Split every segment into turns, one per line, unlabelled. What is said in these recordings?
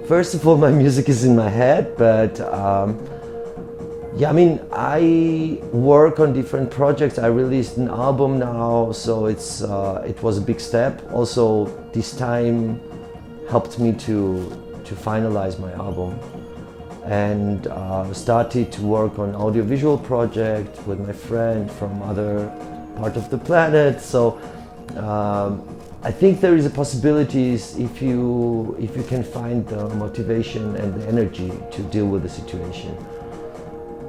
First of all, my music is in my head, but yeah, I mean, I work on different projects. I released an album now, so it was a big step. Also, this time helped me to finalize my album, and started to work on audiovisual project with my friend from other part of the planet. So I think there is a possibilities if you can find the motivation and the energy to deal with the situation.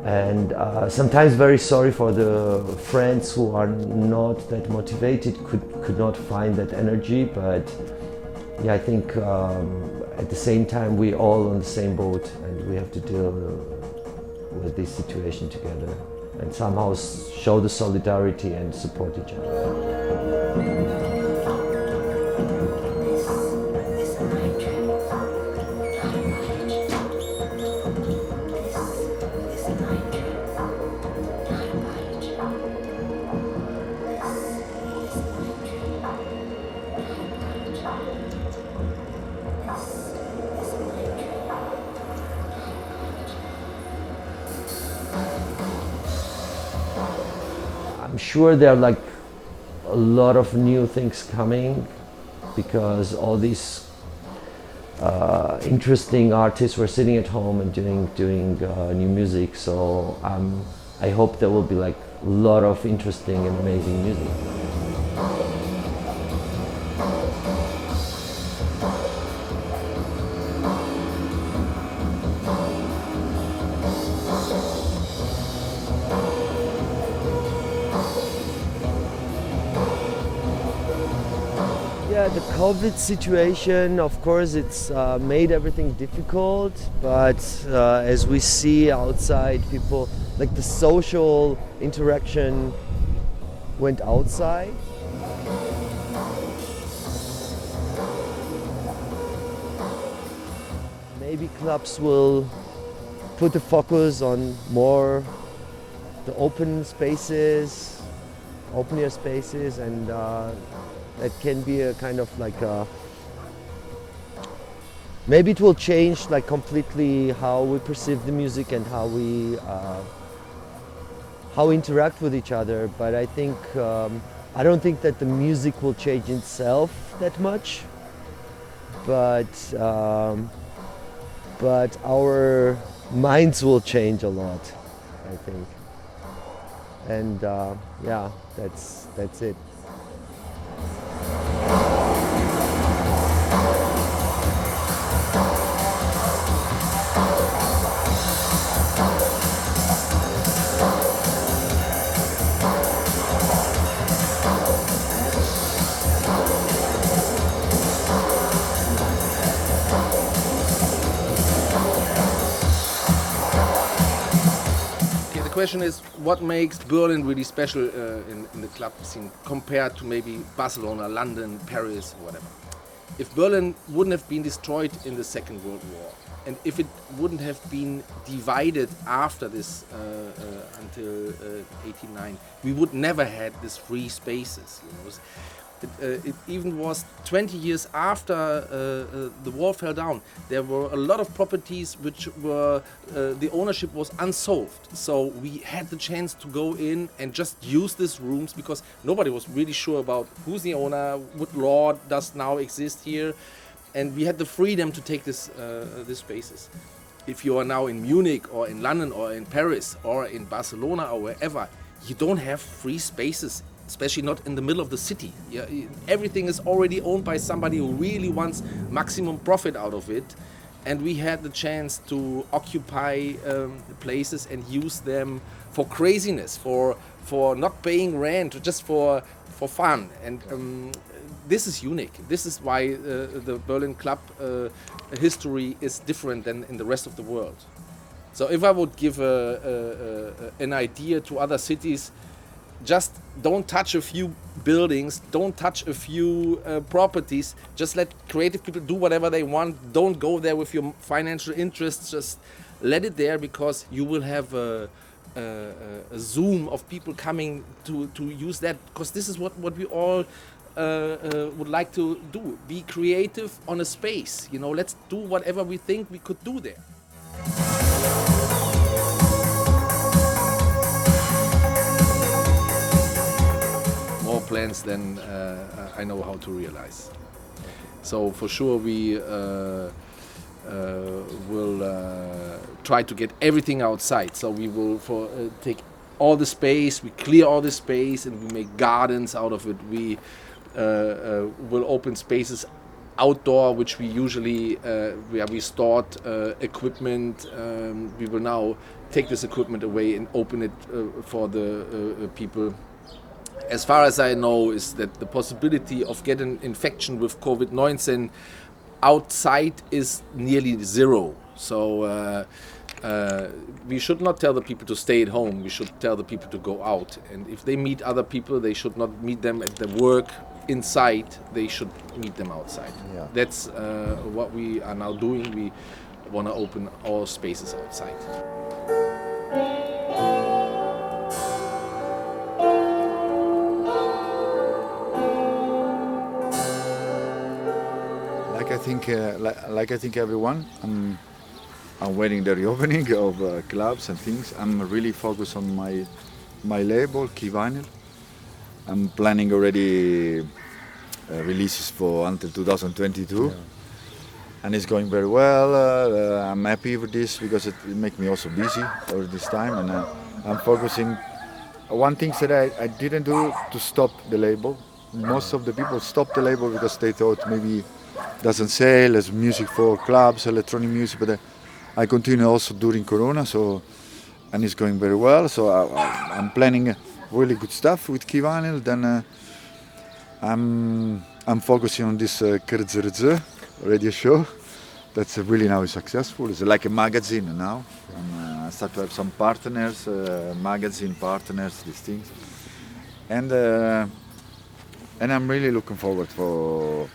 And sometimes very sorry for the friends who are not that motivated, could not find that energy, but yeah, I think at the same time we're all on the same boat and we have to deal with this situation together and somehow show the solidarity and support each other. I'm sure there are like a lot of new things coming because all these interesting artists were sitting at home and doing new music. So I hope there will be like a lot of interesting and amazing music. Yeah, the COVID situation, of course, it's made everything difficult, but as we see outside, people, like the social interaction went outside. Maybe clubs will put the focus on more the open spaces, open air spaces, and that can be a kind of like a, maybe it will change like completely how we perceive the music and how we interact with each other. But I think I don't think that the music will change itself that much, but our minds will change a lot, I think. And yeah, that's it.
The question is, what makes Berlin really special in the club scene compared to maybe Barcelona, London, Paris, or whatever? If Berlin wouldn't have been destroyed in the Second World War, and if it wouldn't have been divided after this until 89, we would never had these free spaces. You know? It even was 20 years after the wall fell down. There were a lot of properties which were, the ownership was unsolved. So we had the chance to go in and just use these rooms because nobody was really sure about who's the owner, what law does now exist here. And we had the freedom to take these spaces. If you are now in Munich or in London or in Paris or in Barcelona or wherever, you don't have free spaces, especially not in the middle of the city. Yeah, everything is already owned by somebody who really wants maximum profit out of it. And we had the chance to occupy places and use them for craziness, for not paying rent, just for fun. And this is unique. This is why the Berlin club history is different than in the rest of the world. So if I would give an idea to other cities, just don't touch a few buildings, don't touch a few properties, just let creative people do whatever they want. Don't go there with your financial interests, just let it there, because you will have a zoom of people coming to use that, because this is what we all would like to do. Be creative on a space. You know, let's do whatever we think we could do there. More plans than I know how to realize. So for sure we will try to get everything outside. So we will take all the space, we clear all the space, and we make gardens out of it. We will open spaces outdoor, which we usually where we stored equipment. We will now take this equipment away and open it for the people. As far as I know, is that the possibility of getting infection with COVID-19 outside is nearly zero. So we should not tell the people to stay at home. We should tell the people to go out. And if they meet other people, they should not meet them at the work inside. They should meet them outside. Yeah. That's what we are now doing. We want to open all spaces outside.
Like I think everyone, I'm waiting the reopening of clubs and things. I'm really focused on my label, Key Vinyl. I'm planning already releases for until 2022, yeah. And it's going very well. I'm happy with this because it makes me also busy over this time, and I'm focusing. One thing that I didn't do to stop the label. Most of the people stopped the label because they thought maybe doesn't sell as music for clubs, electronic music, but I continue also during Corona, so, and it's going very well. So I'm planning really good stuff with Key Vinyl. Then I'm focusing on this Kiziria radio show. That's really now successful. It's like a magazine now. I start to have some partners, magazine partners, these things, and I'm really looking forward for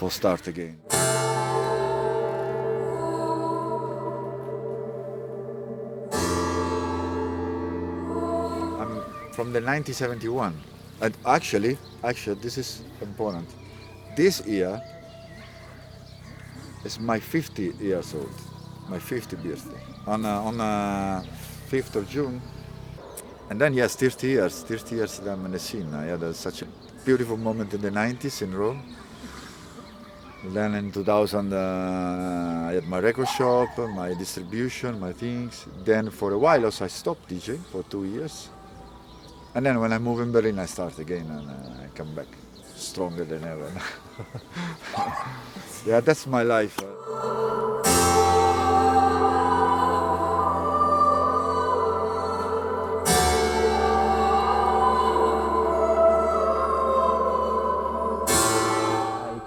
start again. I'm from the 1971, and actually, this is important. This year is my 50 years old, my 50th birthday on 5th of June. And then yes, 30 years that I'm in the scene. I had such a beautiful moment in the 90s in Rome. Then in 2000 I had my record shop, my distribution, my things. Then for a while also I stopped DJing for 2 years. And then when I moved in Berlin I start again and I come back stronger than ever. Yeah, that's my life.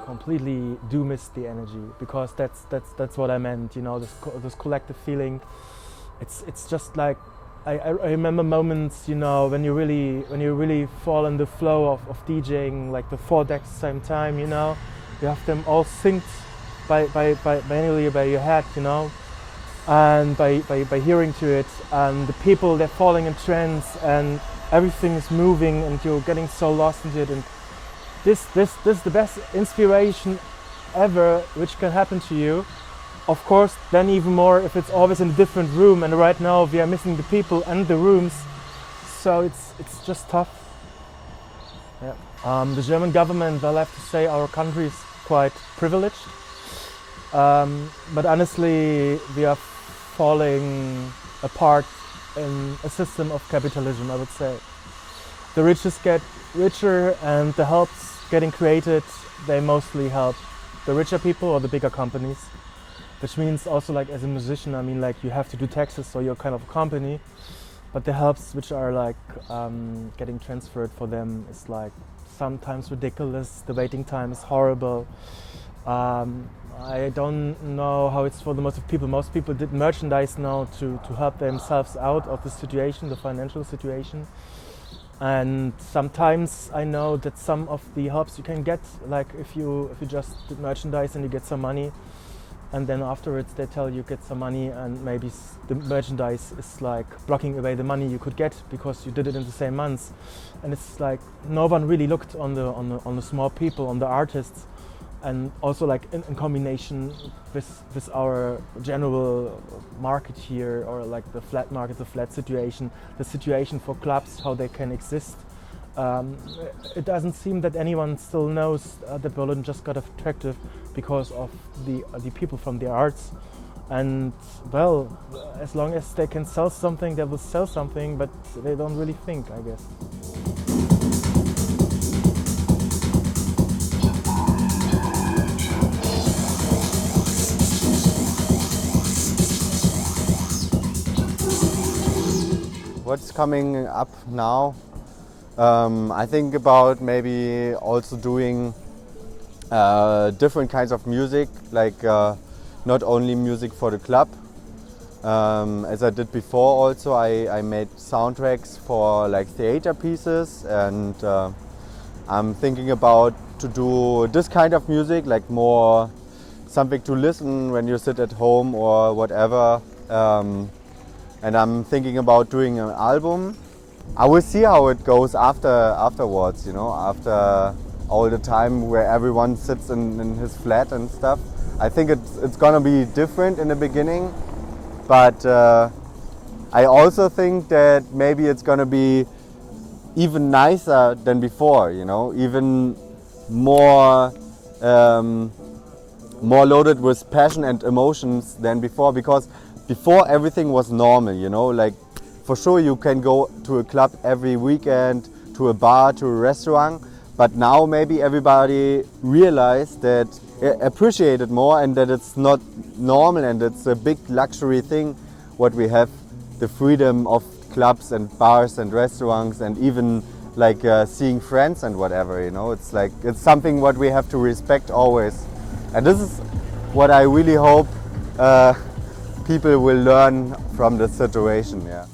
Completely do miss the energy, because that's what I meant, you know, this collective feeling. It's just like I remember moments, you know, when you really fall in the flow of DJing, like the 4 decks at the same time, you know, you have them all synced manually by your head, you know, and by hearing to it, and the people, they're falling in trance and everything is moving and you're getting so lost into it. And this is the best inspiration ever which can happen to you. Of course, then even more if it's always in a different room, and right now we are missing the people and the rooms, so it's just tough. Yeah. The German government, I'll have to say, our country is quite privileged, but honestly we are falling apart in a system of capitalism, I would say. The richest get richer, and the helps getting created, they mostly help the richer people or the bigger companies, which means also, like, as a musician, I mean, like, you have to do taxes, so you're kind of a company, but the helps which are like getting transferred for them is like sometimes ridiculous. The waiting time is horrible. I don't know how it's for the most people. Most people did merchandise now to help themselves out of the situation, the financial situation. And sometimes I know that some of the helps you can get, like if you just did merchandise and you get some money, and then afterwards they tell you get some money, and maybe the merchandise is like blocking away the money you could get because you did it in the same months. And it's like no one really looked on the small people, on the artists, and also like in combination with our general market here, or like the flat market, the flat situation, the situation for clubs, how they can exist. It doesn't seem that anyone still knows that Berlin just got attractive because of the people from the arts. And well, as long as they can sell something, they will sell something, but they don't really think, I guess.
What's coming up now? I think about maybe also doing different kinds of music, like not only music for the club. As I did before also, I made soundtracks for like theater pieces, and I'm thinking about to do this kind of music, like more something to listen when you sit at home or whatever. And I'm thinking about doing an album. I will see how it goes afterwards, you know, after all the time where everyone sits in his flat and stuff. I think it's gonna be different in the beginning, but I also think that maybe it's gonna be even nicer than before, you know, even more loaded with passion and emotions than before, because before everything was normal, you know, like for sure you can go to a club every weekend, to a bar, to a restaurant, but now maybe everybody realized that, appreciate it more, and that it's not normal and it's a big luxury thing what we have, the freedom of clubs and bars and restaurants, and even like seeing friends and whatever, you know, it's like, it's something what we have to respect always. And this is what I really hope people will learn from the situation, yeah.